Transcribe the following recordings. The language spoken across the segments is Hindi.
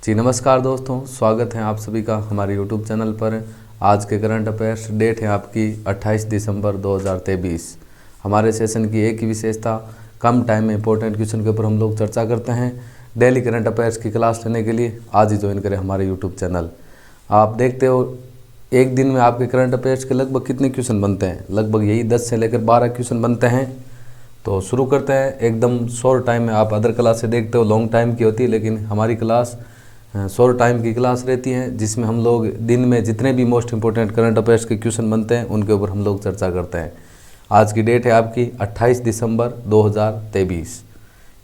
जी नमस्कार दोस्तों, स्वागत है आप सभी का हमारे YouTube चैनल पर। आज के करंट अफेयर्स डेट है आपकी 28 दिसंबर 2023। हमारे सेशन की एक ही विशेषता, कम टाइम में इंपॉर्टेंट क्वेश्चन के ऊपर हम लोग चर्चा करते हैं। डेली करंट अफेयर्स की क्लास लेने के लिए आज ही ज्वाइन करें हमारे YouTube चैनल। आप देखते हो एक दिन में आपके करंट अफेयर्स के लगभग कितने क्वेश्चन बनते हैं? लगभग यही 10 से लेकर 12 क्वेश्चन बनते हैं। तो शुरू करते हैं। एकदम शॉर्ट टाइम में, आप अदर क्लास से देखते हो लॉन्ग टाइम की होती है, लेकिन हमारी क्लास शॉर्ट टाइम की क्लास रहती है, जिसमें हम लोग दिन में जितने भी मोस्ट इंपॉर्टेंट करंट अफेयर्स के क्वेश्चन बनते हैं उनके ऊपर हम लोग चर्चा करते हैं। आज की डेट है आपकी 28 दिसंबर 2023।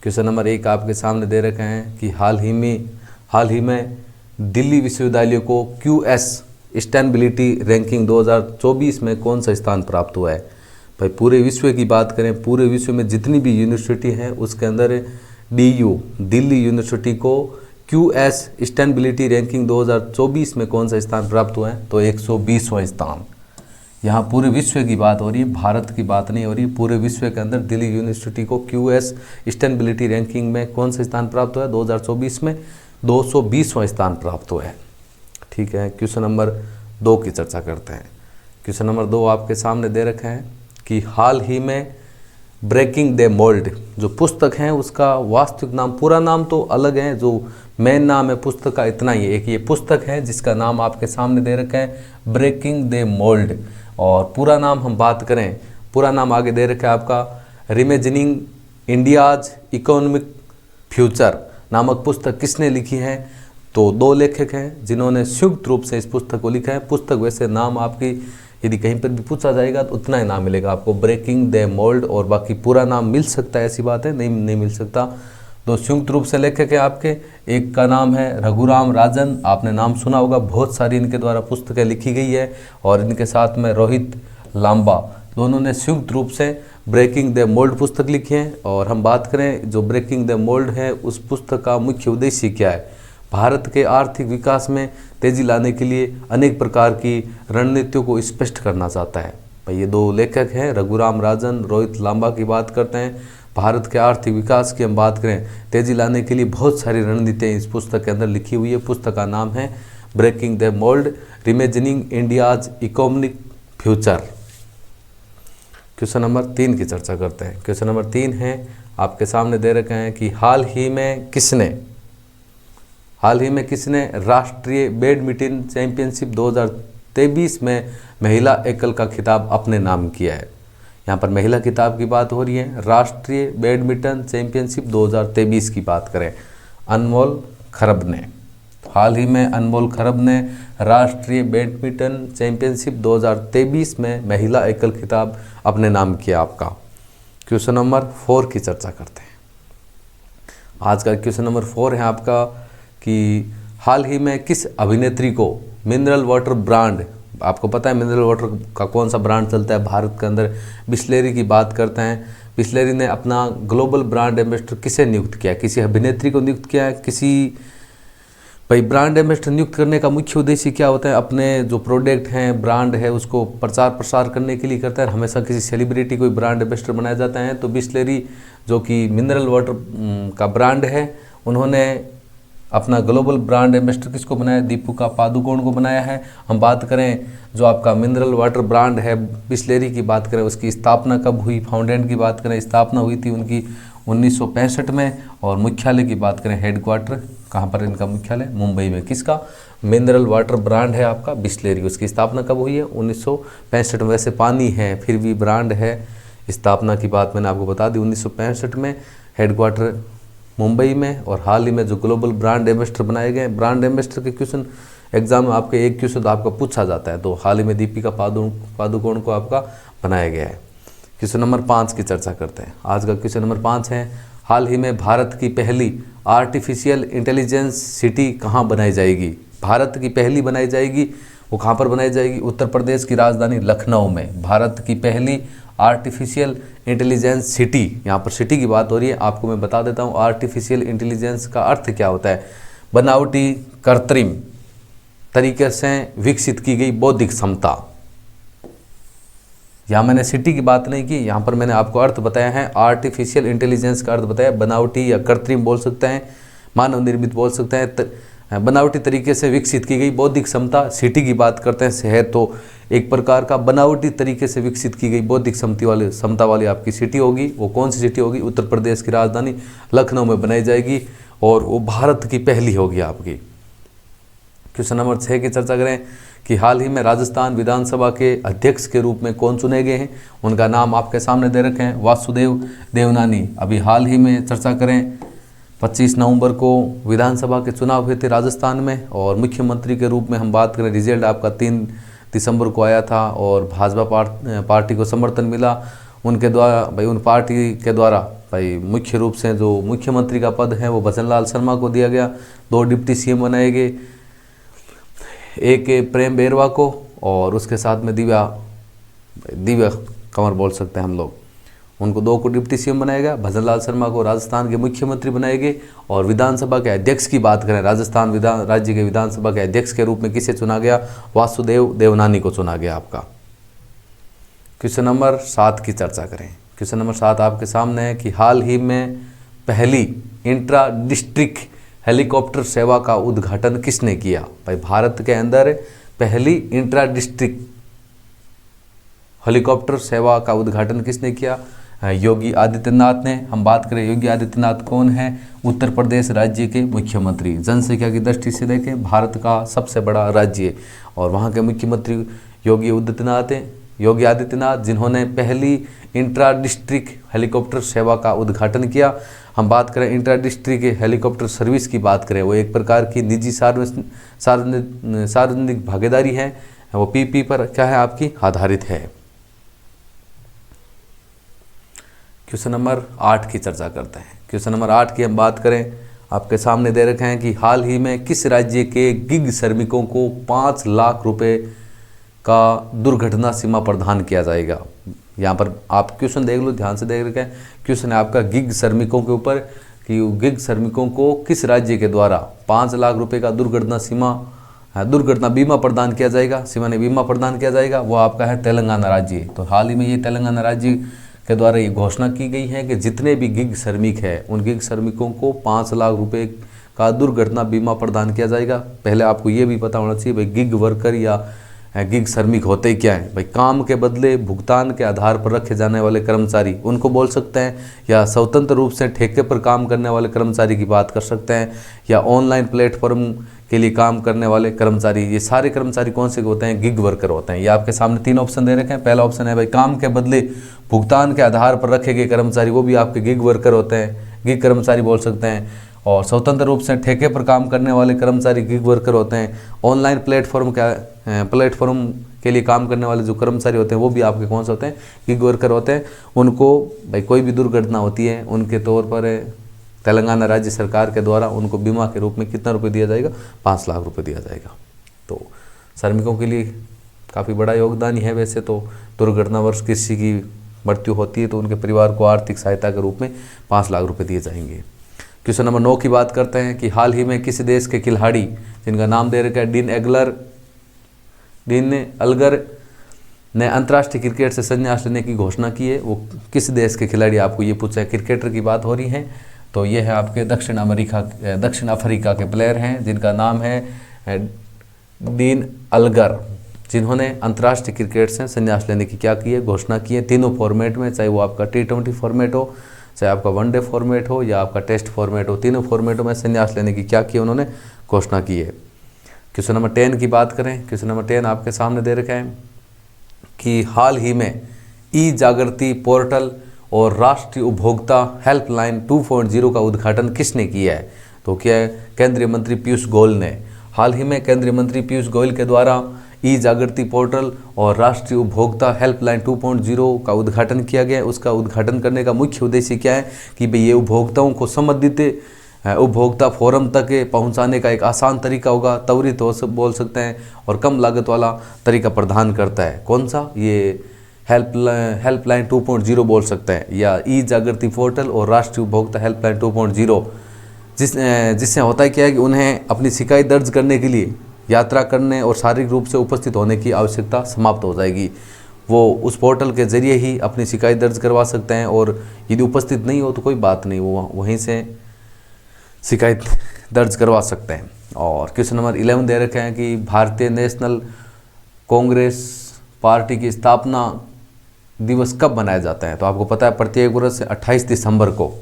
क्वेश्चन नंबर 1 आपके सामने दे रखे हैं कि हाल ही में दिल्ली विश्वविद्यालय को QS सस्टेनेबिलिटी रैंकिंग 2024 में कौन सा स्थान प्राप्त हुआ है? भाई पूरे विश्व की बात करें, पूरे विश्व में जितनी भी यूनिवर्सिटी हैं उसके अंदर DU दिल्ली यूनिवर्सिटी को QS सस्टेनेबिलिटी रैंकिंग 2024 में कौन सा स्थान प्राप्त हुआ है? तो 120वां स्थान। यहाँ पूरे विश्व की बात हो रही है, भारत की बात नहीं हो रही। पूरे विश्व के अंदर दिल्ली यूनिवर्सिटी को QS सस्टेनेबिलिटी रैंकिंग में कौन सा स्थान प्राप्त हुआ है? 2024 में 220वां स्थान प्राप्त हुआ है। ठीक है, क्वेश्चन नंबर 2 की चर्चा करते हैं। क्वेश्चन नंबर 2 आपके सामने दे रखे हैं कि हाल ही में ब्रेकिंग द मोल्ड जो पुस्तक है उसका वास्तविक नाम, पूरा नाम तो अलग है, जो मेन नाम है पुस्तक का इतना ही है। एक ये पुस्तक है जिसका नाम आपके सामने दे रखा है ब्रेकिंग द मोल्ड, और पूरा नाम हम बात करें, पूरा नाम आगे दे रखा है आपका रिमेजिनिंग इंडियाज इकोनॉमिक फ्यूचर नामक पुस्तक किसने लिखी है? तो 2 लेखक हैं जिन्होंने संयुक्त रूप से इस पुस्तक को लिखा है। पुस्तक वैसे नाम आपकी यदि कहीं पर भी पूछा जाएगा तो उतना ही नाम मिलेगा आपको, ब्रेकिंग द मोल्ड, और बाकी पूरा नाम मिल सकता है, ऐसी बात है, नहीं मिल सकता। तो संयुक्त रूप से लेखक है आपके, एक का नाम है रघुराम राजन, आपने नाम सुना होगा, बहुत सारी इनके द्वारा पुस्तकें लिखी गई है, और इनके साथ में रोहित लांबा, दोनों ने संयुक्त रूप से ब्रेकिंग द मोल्ड पुस्तक लिखी है। और हम बात करें जो ब्रेकिंग द मोल्ड है उस पुस्तक का मुख्य उद्देश्य क्या है? भारत के आर्थिक विकास में तेजी लाने के लिए अनेक प्रकार की रणनीतियों को स्पष्ट करना चाहता है। भाई ये 2 लेखक हैं, रघुराम राजन, रोहित लांबा की बात करते हैं। भारत के आर्थिक विकास की हम बात करें, तेजी लाने के लिए बहुत सारी रणनीतियाँ इस पुस्तक के अंदर लिखी हुई है। पुस्तक का नाम है breaking the mould, reimagining India's economic future. Question number 3 की चर्चा करते हैं। क्वेश्चन नंबर 3 है आपके सामने दे रखे हैं कि हाल ही में किसने राष्ट्रीय बैडमिंटन चैंपियनशिप 2023 में महिला एकल का खिताब अपने नाम किया है? यहाँ पर महिला खिताब की बात हो रही है। राष्ट्रीय बैडमिंटन चैंपियनशिप 2023 की बात करें, अनमोल खरब ने, हाल ही में अनमोल खरब ने राष्ट्रीय बैडमिंटन चैंपियनशिप 2023 में महिला एकल खिताब अपने नाम किया आपका। क्वेश्चन नंबर 4 की चर्चा करते हैं। आज का क्वेश्चन नंबर 4 है आपका कि हाल ही में किस अभिनेत्री को मिनरल वाटर ब्रांड, आपको पता है मिनरल वाटर का कौन सा ब्रांड चलता है भारत के अंदर? बिसलेरी की बात करते हैं। बिसलेरी ने अपना ग्लोबल ब्रांड एम्बेसडर किसे नियुक्त किया? किसी अभिनेत्री को नियुक्त किया है। भाई ब्रांड एम्बेसडर नियुक्त करने का मुख्य उद्देश्य क्या होता है? अपने जो प्रोडक्ट हैं, ब्रांड है, उसको प्रचार प्रसार करने के लिए करता है। हमेशा किसी सेलिब्रिटी को ब्रांड एम्बेसडर बनाया जाता है। तो बिसलेरी जो कि मिनरल वाटर का ब्रांड है, उन्होंने अपना ग्लोबल ब्रांड एम्बेसडर किसको बनाया? दीपिका पादुकोण को बनाया है। हम बात करें जो आपका मिनरल वाटर ब्रांड है बिसलेरी की बात करें, उसकी स्थापना कब हुई? फाउंडेशन की बात करें, स्थापना हुई थी उनकी 1965 में। और मुख्यालय की बात करें, हेडक्वार्टर कहाँ पर इनका मुख्यालय? मुंबई में। किसका? मिनरल वाटर ब्रांड है आपका बिसलेरी, उसकी स्थापना कब हुई है? 1965 में। वैसे पानी है फिर भी ब्रांड है। स्थापना की बात मैंने आपको बता दी 1965 में, हेडक्वार्टर मुंबई में। और हाल ही में जो ग्लोबल ब्रांड एम्बेसडर बनाए गए, ब्रांड एम्बेसडर के क्वेश्चन एग्जाम में आपके एक क्वेश्चन तो आपका पूछा जाता है, तो हाल ही में दीपिका पादुकोण को आपका बनाया गया है। क्वेश्चन नंबर 5 की चर्चा करते हैं। आज का क्वेश्चन नंबर 5 है, हाल ही में भारत की पहली आर्टिफिशियल इंटेलिजेंस सिटी कहाँ बनाई जाएगी? भारत की पहली बनाई जाएगी, वो कहाँ पर बनाई जाएगी? उत्तर प्रदेश की राजधानी लखनऊ में भारत की पहली आर्टिफिशियल इंटेलिजेंस सिटी, यहाँ पर सिटी की बात हो रही है। आपको मैं बता देता हूँ आर्टिफिशियल इंटेलिजेंस का अर्थ क्या होता है। बनावटी, कृत्रिम तरीके से विकसित की गई बौद्धिक क्षमता। यहाँ मैंने सिटी की बात नहीं की, यहाँ पर मैंने आपको अर्थ बताया है। आर्टिफिशियल इंटेलिजेंस का अर्थ बताया, बनावटी या कृत्रिम बोल सकते हैं, मानव निर्मित बोल सकते हैं, बनावटी तरीके से विकसित की गई बौद्धिक क्षमता, सिटी की बात करते हैं शहर, तो एक प्रकार का बनावटी तरीके से विकसित की गई बौद्धिक क्षमता वाली आपकी सिटी होगी। वो कौन सी सिटी होगी? उत्तर प्रदेश की राजधानी लखनऊ में बनाई जाएगी और वो भारत की पहली होगी आपकी। क्वेश्चन नंबर 6 की चर्चा करें कि हाल ही में राजस्थान विधानसभा के अध्यक्ष के रूप में कौन चुने गए हैं? उनका नाम आपके सामने दे रखे हैं, वासुदेव देवनानी। अभी हाल ही में चर्चा करें 25 नवंबर को विधानसभा के चुनाव हुए थे राजस्थान में, और मुख्यमंत्री के रूप में हम बात करें रिजल्ट आपका 3 दिसंबर को आया था और भाजपा पार्टी को समर्थन मिला उनके द्वारा। भाई उन पार्टी के द्वारा भाई मुख्य रूप से जो मुख्यमंत्री का पद है वो भजन लाल शर्मा को दिया गया। 2 डिप्टी सीएम बनाए गए, एक प्रेम बेरवा को और उसके साथ में दिव्या कंवर बोल सकते हैं हम लोग, उनको 2 को डिप्टी सीएम बनाया गया। भजन लाल शर्मा को राजस्थान के मुख्यमंत्री बनाए गए। और विधानसभा के अध्यक्ष की बात करें, राजस्थान राज्य के विधानसभा के अध्यक्ष के रूप में किसे चुना गया? वासुदेव देवनानी को चुना गया आपका। क्वेश्चन नंबर 7 की चर्चा करें। क्वेश्चन नंबर 7 आपके सामने है कि हाल ही में पहली इंट्रा डिस्ट्रिक्ट हेलीकॉप्टर सेवा का उद्घाटन किसने किया? भाई भारत के अंदर पहली इंट्रा डिस्ट्रिक्ट हेलीकॉप्टर सेवा का उद्घाटन किसने किया? योगी आदित्यनाथ ने। हम बात करें योगी आदित्यनाथ कौन है? उत्तर प्रदेश राज्य के मुख्यमंत्री। जनसंख्या की दृष्टि से देखें भारत का सबसे बड़ा राज्य और वहाँ के मुख्यमंत्री योगी आदित्यनाथ जिन्होंने पहली इंट्रा डिस्ट्रिक्ट हेलीकॉप्टर सेवा का उद्घाटन किया। हम बात करें इंट्रा डिस्ट्रिक्ट हेलीकॉप्टर सर्विस की बात करें, वो एक प्रकार की निजी सार्वजनिक भागीदारी है, वो पीपी पर क्या है आपकी आधारित है। क्वेश्चन नंबर 8 की चर्चा करते हैं। क्वेश्चन नंबर 8 की हम बात करें, आपके सामने दे रखे हैं कि हाल ही में किस राज्य के गिग श्रमिकों को 5 लाख रुपए का दुर्घटना सीमा प्रदान किया जाएगा? यहाँ पर आप क्वेश्चन देख लो, ध्यान से देख रखे हैं। क्वेश्चन है आपका गिग श्रमिकों के ऊपर कि गिग श्रमिकों को किस राज्य के द्वारा 5 लाख रुपए का दुर्घटना बीमा प्रदान किया जाएगा, सीमा ने बीमा प्रदान किया जाएगा? वो आपका है तेलंगाना राज्य। तो हाल ही में ये तेलंगाना राज्य के द्वारा ये घोषणा की गई है कि जितने भी गिग श्रमिक है उन गिग श्रमिकों को 5 लाख रुपए का दुर्घटना बीमा प्रदान किया जाएगा। पहले आपको ये भी पता होना चाहिए भाई गिग वर्कर या गिग श्रमिक होते क्या है? भाई काम के बदले भुगतान के आधार पर रखे जाने वाले कर्मचारी उनको बोल सकते हैं, या स्वतंत्र रूप से ठेके पर काम करने वाले कर्मचारी की बात कर सकते हैं, या ऑनलाइन प्लेटफॉर्म के लिए काम करने वाले कर्मचारी। ये सारे कर्मचारी कौन से होते हैं? गिग वर्कर होते हैं। ये आपके सामने 3 ऑप्शन दे रखे हैं। पहला ऑप्शन है भाई काम के बदले भुगतान के आधार पर रखे गए कर्मचारी, वो भी आपके गिग वर्कर होते हैं, गिग कर्मचारी बोल सकते हैं। और स्वतंत्र रूप से ठेके पर काम करने वाले कर्मचारी गिग वर्कर होते हैं। ऑनलाइन प्लेटफॉर्म के लिए काम करने वाले जो कर्मचारी होते हैं वो भी आपके कौन से होते हैं? गिग वर्कर होते हैं। उनको भाई कोई भी दुर्घटना होती है उनके तौर पर तेलंगाना राज्य सरकार के द्वारा उनको बीमा के रूप में कितना रुपये दिया जाएगा? 5 लाख रुपये दिया जाएगा। तो श्रमिकों के लिए काफ़ी बड़ा योगदान ही है। वैसे तो दुर्घटनावश किसी की मृत्यु होती है तो उनके परिवार को आर्थिक सहायता के रूप में 5 लाख रुपये दिए जाएंगे। क्वेश्चन नंबर 9 की बात करते हैं कि हाल ही में किस देश के खिलाड़ी जिनका नाम दे रखा है डीन अलगर ने अंतर्राष्ट्रीय क्रिकेट से संन्यास लेने की घोषणा की है? वो किस देश के खिलाड़ी? आपको ये पूछा है, क्रिकेटर की बात हो रही है। तो ये है आपके दक्षिण अफ्रीका के प्लेयर हैं जिनका नाम है डीन अलगर, जिन्होंने अंतर्राष्ट्रीय क्रिकेट से संन्यास लेने की क्या की है? घोषणा की है। तीनों फॉर्मेट में, चाहे वो आपका T20 फॉर्मेट हो, चाहे आपका वनडे फॉर्मेट हो या आपका टेस्ट फॉर्मेट हो, तीनों फॉर्मेटों में संन्यास लेने की क्या की उन्होंने? घोषणा की है। क्वेश्चन नंबर 10 की बात करें। क्वेश्चन नंबर 10 आपके सामने दे रखा है कि हाल ही में ई जागृति पोर्टल और राष्ट्रीय उपभोक्ता हेल्पलाइन 2.0 का उद्घाटन किसने किया है? तो क्या है? केंद्रीय मंत्री पीयूष गोयल ने। हाल ही में केंद्रीय मंत्री पीयूष गोयल के द्वारा ई जागृति पोर्टल और राष्ट्रीय उपभोक्ता हेल्पलाइन 2.0 का उद्घाटन किया गया। उसका उद्घाटन करने का मुख्य उद्देश्य क्या है कि भाई ये उपभोक्ताओं को संबंधित उपभोक्ता फोरम तक पहुंचाने का एक आसान तरीका होगा, त्वरित बोल सकते हैं, और कम लागत वाला तरीका प्रदान करता है। कौन सा? ये हेल्पलाइन 2.0 बोल सकते हैं, या ई जागृति पोर्टल और राष्ट्रीय उपभोक्ता हेल्पलाइन 2.0, जिससे होता है क्या है कि उन्हें अपनी शिकायत दर्ज करने के लिए यात्रा करने और शारीरिक रूप से उपस्थित होने की आवश्यकता समाप्त हो जाएगी। वो उस पोर्टल के ज़रिए ही अपनी शिकायत दर्ज करवा सकते हैं, और यदि उपस्थित नहीं हो तो कोई बात नहीं, वो वहीं से शिकायत दर्ज करवा सकते हैं। और क्वेश्चन नंबर 11 दे रखे हैं कि भारतीय नेशनल कांग्रेस पार्टी की स्थापना दिवस कब मनाया जाता है। तो आपको पता है प्रत्येक वर्ष 28 दिसंबर को,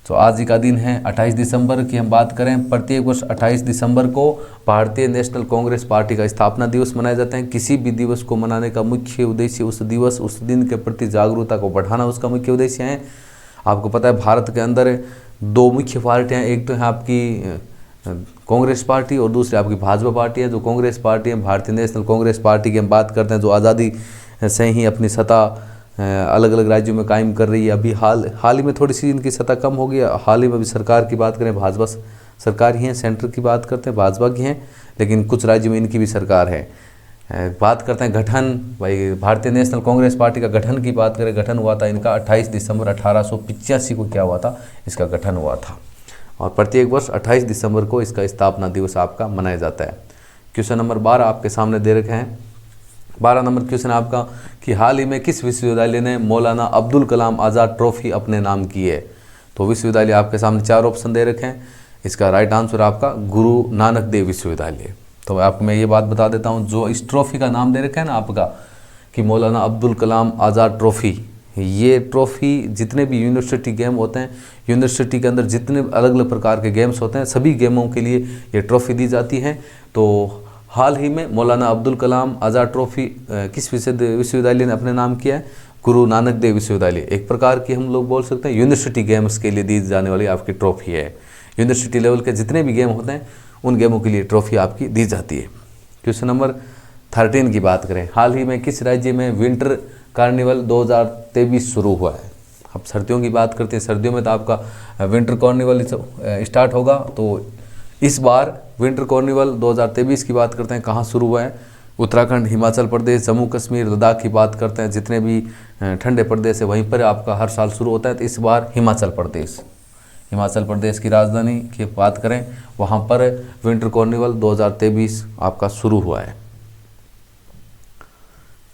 तो आज ही का दिन है 28 दिसंबर की हम बात करें, प्रत्येक वर्ष 28 दिसंबर को भारतीय नेशनल कांग्रेस पार्टी का स्थापना दिवस मनाया जाता है। किसी भी दिवस को मनाने का मुख्य उद्देश्य उस दिन के प्रति जागरूकता को बढ़ाना उसका मुख्य उद्देश्य है। आपको पता है भारत के अंदर 2 मुख्य पार्टियां, एक तो है आपकी कांग्रेस पार्टी और दूसरी आपकी भाजपा पार्टी है। जो कांग्रेस पार्टी है, भारतीय नेशनल कांग्रेस पार्टी की हम बात करते हैं, जो आज़ादी से ही अपनी सत्ता अलग अलग राज्यों में कायम कर रही है। अभी हाल ही में थोड़ी सी इनकी सत्ता कम हो गई। हाल ही में अभी सरकार की बात करें, भाजपा सरकार ही है, सेंटर की बात करते हैं भाजपा की है, लेकिन कुछ राज्यों में इनकी भी सरकार है। बात करते हैं गठन, भाई भारतीय नेशनल कांग्रेस पार्टी का गठन की बात करें, गठन हुआ था इनका 28 दिसंबर 1885 को क्या हुआ था, इसका गठन हुआ था। और प्रत्येक वर्ष 28 दिसंबर को इसका स्थापना दिवस आपका मनाया जाता है। क्वेश्चन नंबर 12 आपके सामने दे रखे हैं। 12 नंबर क्वेश्चन आपका कि हाल ही में किस विश्वविद्यालय ने मौलाना अब्दुल कलाम आज़ाद ट्रॉफी अपने नाम की है। तो विश्वविद्यालय आपके सामने 4 ऑप्शन दे रखे हैं। इसका राइट आंसर आपका गुरु नानक देव विश्वविद्यालय। तो आपको मैं ये बात बता देता हूँ, जो इस ट्रॉफी का नाम दे रखा है ना आपका कि मौलाना अब्दुल कलाम आज़ाद ट्रॉफी, ये ट्रॉफी जितने भी यूनिवर्सिटी गेम होते हैं, यूनिवर्सिटी के अंदर जितने अलग अलग प्रकार के गेम्स होते हैं, सभी गेमों के लिए ये ट्रॉफी दी जाती है। तो हाल ही में मौलाना अब्दुल कलाम आज़ाद ट्रॉफी किस विश्वविद्यालय ने अपने नाम किया है, गुरु नानक देव विश्वविद्यालय। एक प्रकार की हम लोग बोल सकते हैं यूनिवर्सिटी गेम्स के लिए दी जाने वाली आपकी ट्रॉफी है। यूनिवर्सिटी लेवल के जितने भी गेम होते हैं उन गेमों के लिए ट्रॉफी आपकी दी जाती है। क्वेश्चन नंबर 13 की बात करें, हाल ही में किस राज्य में विंटर कार्निवल 2023 शुरू हुआ है। अब सर्दियों की बात करते हैं, सर्दियों में तो आपका विंटर कार्निवल स्टार्ट होगा। तो इस बार विंटर कार्निवल 2023 की बात करते हैं, कहाँ शुरू हुआ है, उत्तराखंड, हिमाचल प्रदेश, जम्मू कश्मीर, लद्दाख की बात करते हैं, जितने भी ठंडे प्रदेश है वहीं पर आपका हर साल शुरू होता है। तो इस बार हिमाचल प्रदेश की राजधानी की बात करें, वहाँ पर विंटर कार्निवल 2023 आपका शुरू हुआ है।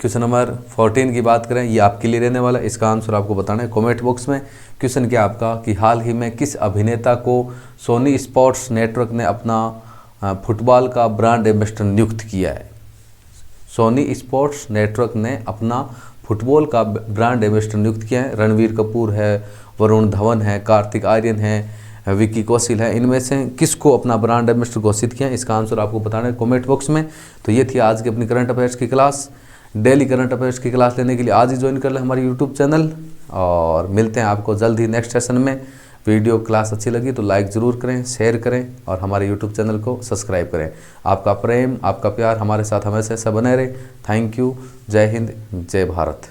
क्वेश्चन नंबर 14 की बात करें, ये आपके लिए रहने वाला है, इसका आंसर आपको बताना है कमेंट बॉक्स में। क्वेश्चन क्या आपका कि हाल ही में किस अभिनेता को सोनी स्पोर्ट्स नेटवर्क ने अपना फुटबॉल का ब्रांड एम्बेसडर नियुक्त किया है। सोनी स्पोर्ट्स नेटवर्क ने अपना फुटबॉल का ब्रांड एम्बेसडर नियुक्त किया है। रणवीर कपूर है, वरुण धवन है, कार्तिक आर्यन है, विक्की कौशल है, इनमें से किसको अपना ब्रांड एम्बेसडर घोषित किया है, इसका आंसर आपको बताना है कमेंट बॉक्स में। तो ये थी आज की अपनी करंट अफेयर्स की क्लास। डेली करंट अफेयर्स की क्लास लेने के लिए आज ही ज्वाइन कर लें हमारे यूट्यूब चैनल, और मिलते हैं आपको जल्द ही नेक्स्ट सेशन में। वीडियो क्लास अच्छी लगी तो लाइक ज़रूर करें, शेयर करें और हमारे यूट्यूब चैनल को सब्सक्राइब करें। आपका प्रेम, आपका प्यार हमारे साथ हमेशा ऐसा बने रहे। Thank you. जय हिंद, जय भारत।